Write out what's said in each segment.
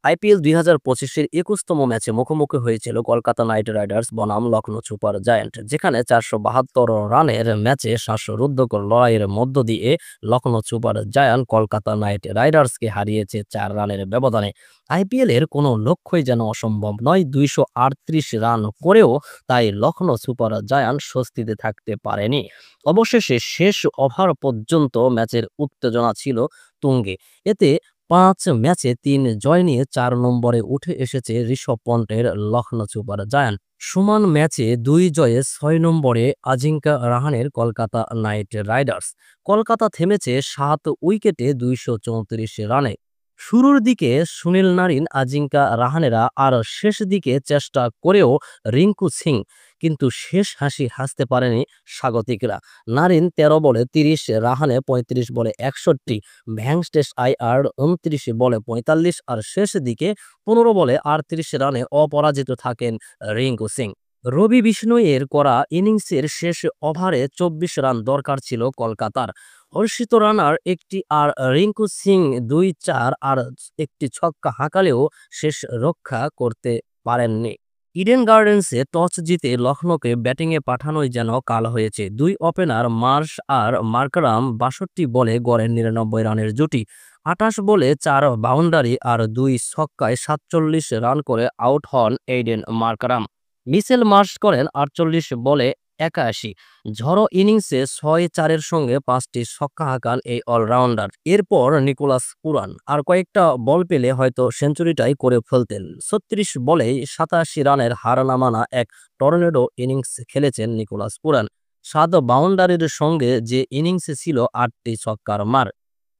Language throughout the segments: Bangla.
আইপিএল ২০২৫-এর ২১তম ম্যাচে মুখোমুখি হয়েছিল কলকাতা নাইট রাইডার্স বনাম লখনৌ সুপার জায়ান্ট, যেখানে ৪৭২ রানের ম্যাচে শ্বাসরুদ্ধকর লড়াইয়ের মধ্য দিয়ে Lucknow super giant Kolkata knight রাইডার্সকে হারিয়েছে ৪ রানের ব্যবধানে। আইপিএলের কোনো লক্ষ্যই যেন অসম্ভব নয়। ২৩৮ রান করেও তাই লখনৌ সুপার জায়ান্ট স্বস্তিতে থাকতে পারেনি। অবশেষে শেষ ওভার পর্যন্ত ম্যাচের উত্তেজনা ছিল তুঙ্গে। এতে ৫ ম্যাচে ৩ জয় নিয়ে ৪ নম্বরে উঠে এসেছে ঋষভ পন্টের লখনৌ সুপার জায়ান্ট। সমান ম্যাচে ২ জয়ে ৬ নম্বরে আজিঙ্কা রাহানের কলকাতা নাইট রাইডার্স। কলকাতা থেমেছে ৭ উইকেটে ২৩৪ রানে। শুরুর দিকে সুনীল নারিন, আজিঙ্কা রাহানেরা আর শেষ দিকে চেষ্টা করেও রিঙ্কু সিং কিন্তু শেষ হাসি হাসতে পারেনি স্বাগতিকরা। নারিন ১৩ বলে ৩০, রাহানে ৩৫ বলে ৬১, ভেঙ্কটেশ আইয়ার ২৯ বলে ৪৫ আর শেষ দিকে ১৫ বলে ৩৮ রানে অপরাজিত থাকেন রিঙ্কু সিং। রবি বিষ্ণইয়ের করা ইনিংসের শেষ ওভারে ২৪ রান দরকার ছিল কলকাতার। হর্ষিত রানার একটি আর রিঙ্কু সিং ২-৪ আর একটি ছক্কা হাঁকালেও শেষ রক্ষা করতে পারেননি। ইডেন গার্ডেন্সে টস জিতে লখনৌকে ব্যাটিংয়ে পাঠানোই যেন কাল হয়েছে। দুই ওপেনার মার্শ আর মার্কারাম ৬২ বলে গড়ে ৯৯ রানের জুটি। ২৮ বলে ৪ বাউন্ডারি আর ২ ছক্কায় ৪৭ রান করে আউট হন এইডেন মার্কারাম। মিচেল মার্শ করেন ৪৮ বলে ৮১। ঝড়ো ইনিংসে ৬-৪-এর সঙ্গে ৫টি ছক্কা হাঁকান এই অলরাউন্ডার। এরপর নিকোলাস পুরান আর কয়েকটা বল পেলে হয়তো সেঞ্চুরিটাই করে ফেলতেন। ৩৬ বলেই ৮৭ রানের হার নামানো এক টর্নেডো ইনিংস খেলেছেন নিকোলাস পুরান। ৭ বাউন্ডারির সঙ্গে যে ইনিংসে ছিল ৮টি ছক্কার মার।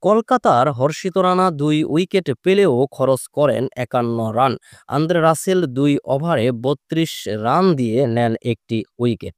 কলকাতার হর্ষিত রানা ২ উইকেট পেলেও খরচ করেন ৫১ রান। আন্দ্রে রাসেল ২ ওভারে ৩২ রান দিয়ে নেন একটি উইকেট।